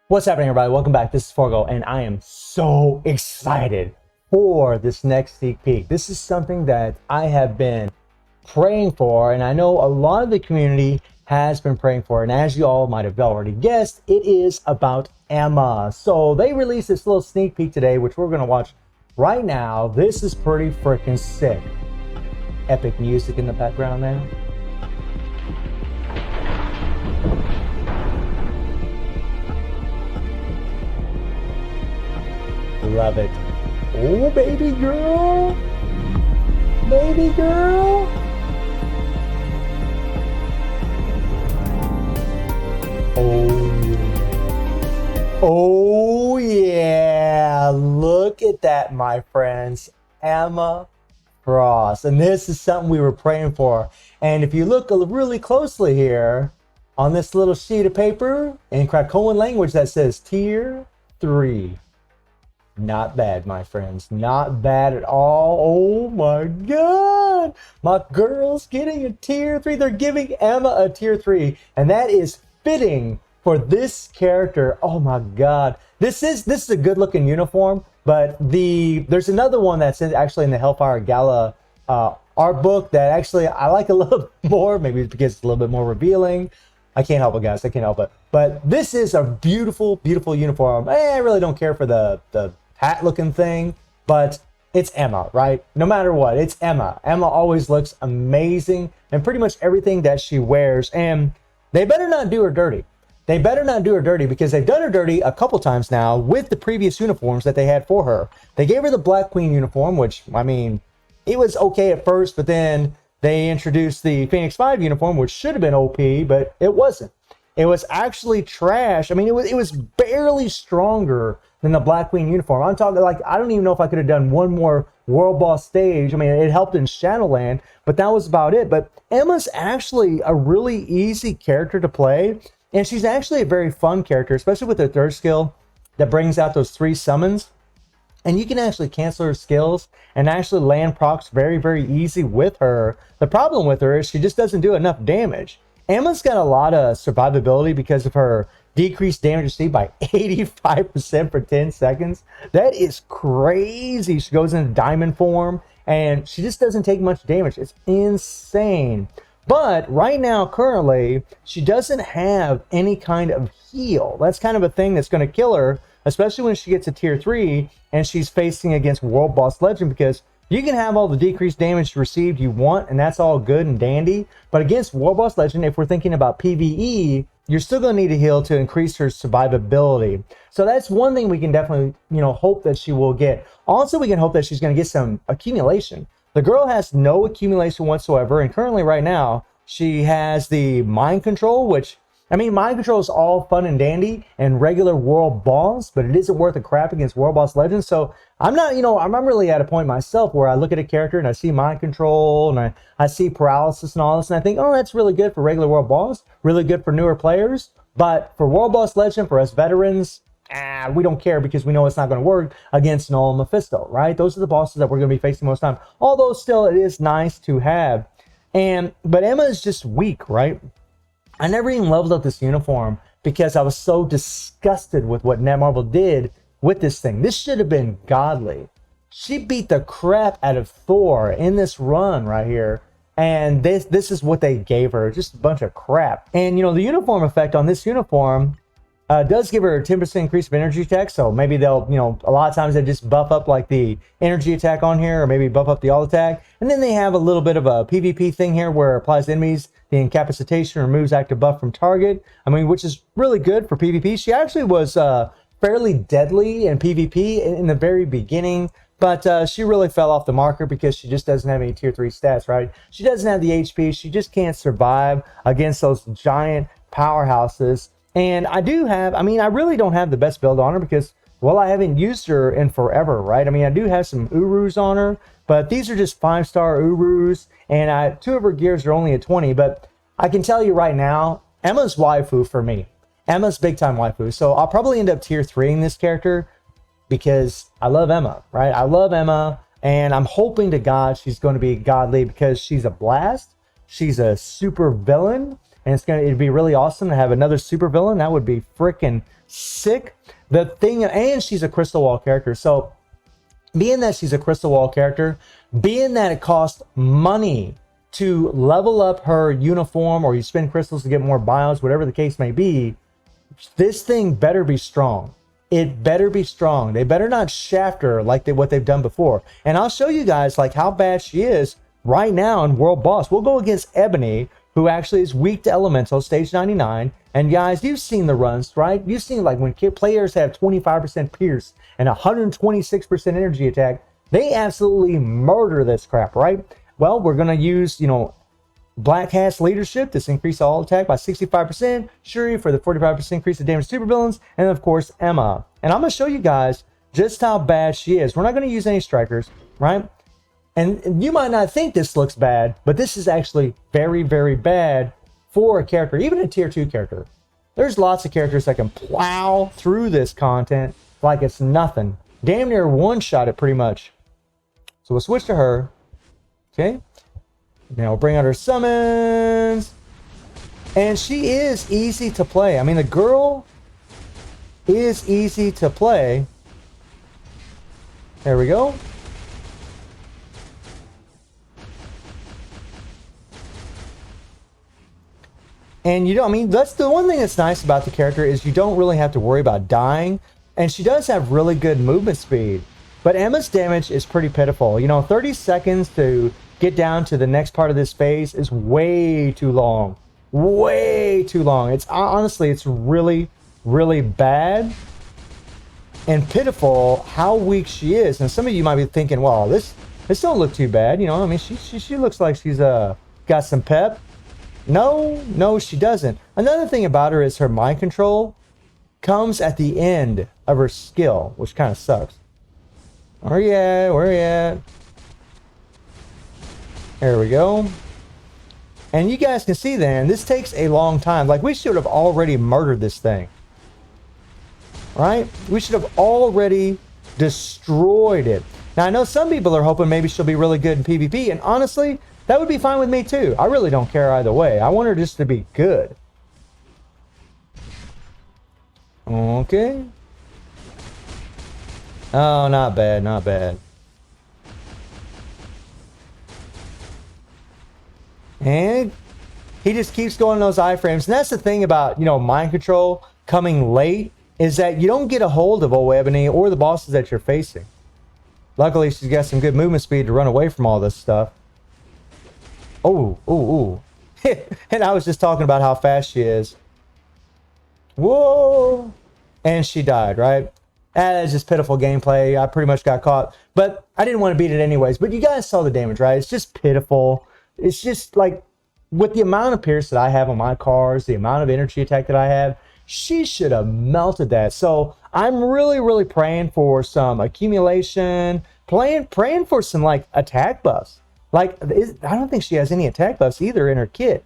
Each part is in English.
What's happening, everybody? Welcome back. This is Forgo, and I am so excited for this next sneak peek. This is something that I have been praying for, and I know a lot of the community has been praying for. And as you all might have already guessed, it is about Emma. So they released this little sneak peek today, which we're going to watch right now. This is pretty freaking sick. Epic music in the background there. Love it. Oh, baby girl. Baby girl. Oh, yeah. Oh, yeah. Look at that, my friends. Emma Frost. And this is something we were praying for. And if you look really closely here on this little sheet of paper in Krakoan language that says Tier 3. Not bad, my friends. Not bad at all. Oh my God. My girl's getting a Tier 3. They're giving Emma a Tier 3. And that is fitting for this character. Oh my God. This is a good looking uniform, but there's another one that's actually in the Hellfire Gala art book that actually I like a little more. Maybe it's because it's a little bit more revealing. I can't help it, guys. I can't help it. But this is a beautiful, beautiful uniform. I really don't care for the hat looking thing, but it's Emma, right? No matter what, it's Emma. Emma always looks amazing and pretty much everything that she wears. And they better not do her dirty. They better not do her dirty because they've done her dirty a couple times now with the previous uniforms that they had for her. They gave her the Black Queen uniform, which, I mean, it was okay at first, but then they introduced the Phoenix 5 uniform, which should have been OP, but it wasn't. It was actually trash. I mean, it was barely stronger than the Black Queen uniform. I'm talking like, I don't even know if I could have done one more World Boss stage. I mean, it helped in Shadowland, but that was about it. But Emma's actually a really easy character to play. And she's actually a very fun character, especially with her third skill that brings out those 3 summons. And you can actually cancel her skills and actually land procs very, very easy with her. The problem with her is she just doesn't do enough damage. Emma's got a lot of survivability because of her decreased damage received by 85% for 10 seconds. That is crazy. She goes into diamond form and she just doesn't take much damage. It's insane. But right now, currently, she doesn't have any kind of heal. That's kind of a thing that's going to kill her, especially when she gets to Tier 3 and she's facing against World Boss Legend, because you can have all the decreased damage received you want, and that's all good and dandy. But against World Boss Legend, if we're thinking about PvE, you're still going to need a heal to increase her survivability. So that's one thing we can definitely, hope that she will get. Also, we can hope that she's going to get some accumulation. The girl has no accumulation whatsoever, and currently right now, she has the Mind Control, which, I mean, Mind Control is all fun and dandy and regular World Boss, but it isn't worth a crap against World Boss Legends. So I'm not, I'm really at a point myself where I look at a character and I see Mind Control and I see Paralysis and all this, and I think, oh, that's really good for regular World Boss, really good for newer players. But for World Boss Legend, for us veterans, we don't care because we know it's not going to work against Null and Mephisto, right? Those are the bosses that we're going to be facing most of the time. Although still, it is nice to have. But Emma is just weak, right? I never even leveled up this uniform because I was so disgusted with what Netmarble did with this thing. This should have been godly. She beat the crap out of Thor in this run right here. And this is what they gave her. Just a bunch of crap. And, the uniform effect on this uniform does give her a 10% increase of energy attack. So maybe they'll, a lot of times they just buff up like the energy attack on here, or maybe buff up the all attack. And then they have a little bit of a PvP thing here where it applies to enemies the incapacitation, removes active buff from target. I mean, which is really good for PvP. She actually was fairly deadly in PvP in the very beginning, but she really fell off the marker because she just doesn't have any Tier 3 stats, right? She doesn't have the HP. She just can't survive against those giant powerhouses. And I really don't have the best build on her because, well, I haven't used her in forever, right? I mean, I do have some Urus on her, but these are just 5-star Urus, and 2 of her gears are only a 20. But I can tell you right now, Emma's waifu for me. Emma's big time waifu. So I'll probably end up Tier 3ing this character because I love Emma, right? I love Emma, and I'm hoping to God she's going to be godly because she's a blast. She's a super villain. and it'd be really awesome to have another supervillain. That would be freaking sick. The thing, and she's a crystal wall character, so being that she's a crystal wall character, being that it costs money to level up her uniform, or you spend crystals to get more bios, whatever the case may be, this thing better be strong. It better be strong. They better not shaft her like what they've done before. And I'll show you guys like how bad she is right now in World Boss. We'll go against Ebony, who actually is weak to Elemental, stage 99. And guys, you've seen the runs, right? You've seen like when players have 25% pierce and 126% energy attack, they absolutely murder this crap, right? Well, we're going to use, Black Hat's leadership. This increase all attack by 65%. Shuri for the 45% increase of damage to supervillains. And of course, Emma. And I'm going to show you guys just how bad she is. We're not going to use any strikers, right? And you might not think this looks bad, but this is actually very, very bad for a character, even a tier 2 character. There's lots of characters that can plow through this content like it's nothing. Damn near one-shot it pretty much. So we'll switch to her. Okay. Now we'll bring out her summons. And she is easy to play. I mean, the girl is easy to play. There we go. And that's the one thing that's nice about the character is you don't really have to worry about dying. And she does have really good movement speed. But Emma's damage is pretty pitiful. 30 seconds to get down to the next part of this phase is way too long. Way too long. It's honestly, it's really, really bad and pitiful how weak she is. And some of you might be thinking, well, this don't look too bad. She looks like she's got some pep. No, she doesn't. Another thing about her is her mind control comes at the end of her skill, which kind of sucks. Where you at? There we go. And you guys can see then, this takes a long time. Like, we should have already murdered this thing. Right? We should have already destroyed it. Now, I know some people are hoping maybe she'll be really good in PvP, and honestly, that would be fine with me too. I really don't care either way. I want her just to be good. Okay. Oh, not bad, not bad. And he just keeps going those iframes. And that's the thing about, mind control coming late, is that you don't get a hold of old Ebony or the bosses that you're facing. Luckily, she's got some good movement speed to run away from all this stuff. Oh. And I was just talking about how fast she is. Whoa. And she died, right? That's just pitiful gameplay. I pretty much got caught. But I didn't want to beat it anyways. But you guys saw the damage, right? It's just pitiful. It's just like, with the amount of pierce that I have on my cars, the amount of energy attack that I have, she should have melted that. So I'm really, really praying for some accumulation, praying for some like attack buffs. Like, I don't think she has any attack buffs either in her kit.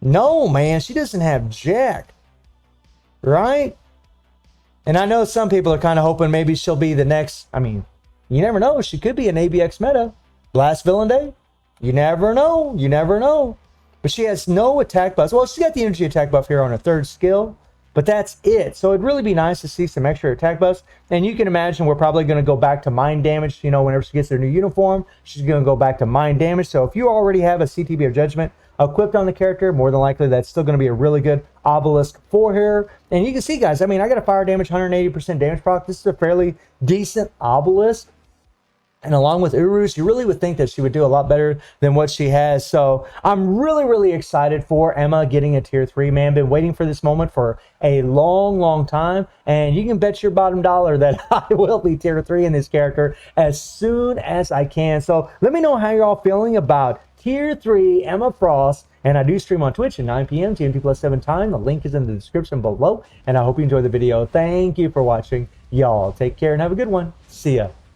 No, man, she doesn't have jack. Right? And I know some people are kind of hoping maybe she'll be the next. I mean, you never know. She could be an ABX meta. Last Villain Day. You never know. You never know. But she has no attack buffs. Well, she's got the energy attack buff here on her third skill. But that's it. So it'd really be nice to see some extra attack buffs. And you can imagine we're probably going to go back to mind damage. Whenever she gets her new uniform, she's going to go back to mind damage. So if you already have a CTB of Judgment equipped on the character, more than likely that's still going to be a really good obelisk for her. And you can see, guys, I mean, I got a fire damage, 180% damage proc. This is a fairly decent obelisk. And along with Urus, you really would think that she would do a lot better than what she has. So I'm really, really excited for Emma getting a tier 3, man. Been waiting for this moment for a long, long time. And you can bet your bottom dollar that I will be tier 3 in this character as soon as I can. So let me know how you're all feeling about tier 3 Emma Frost. And I do stream on Twitch at 9 p.m. GMT+7 time. The link is in the description below. And I hope you enjoyed the video. Thank you for watching. Y'all take care and have a good one. See ya.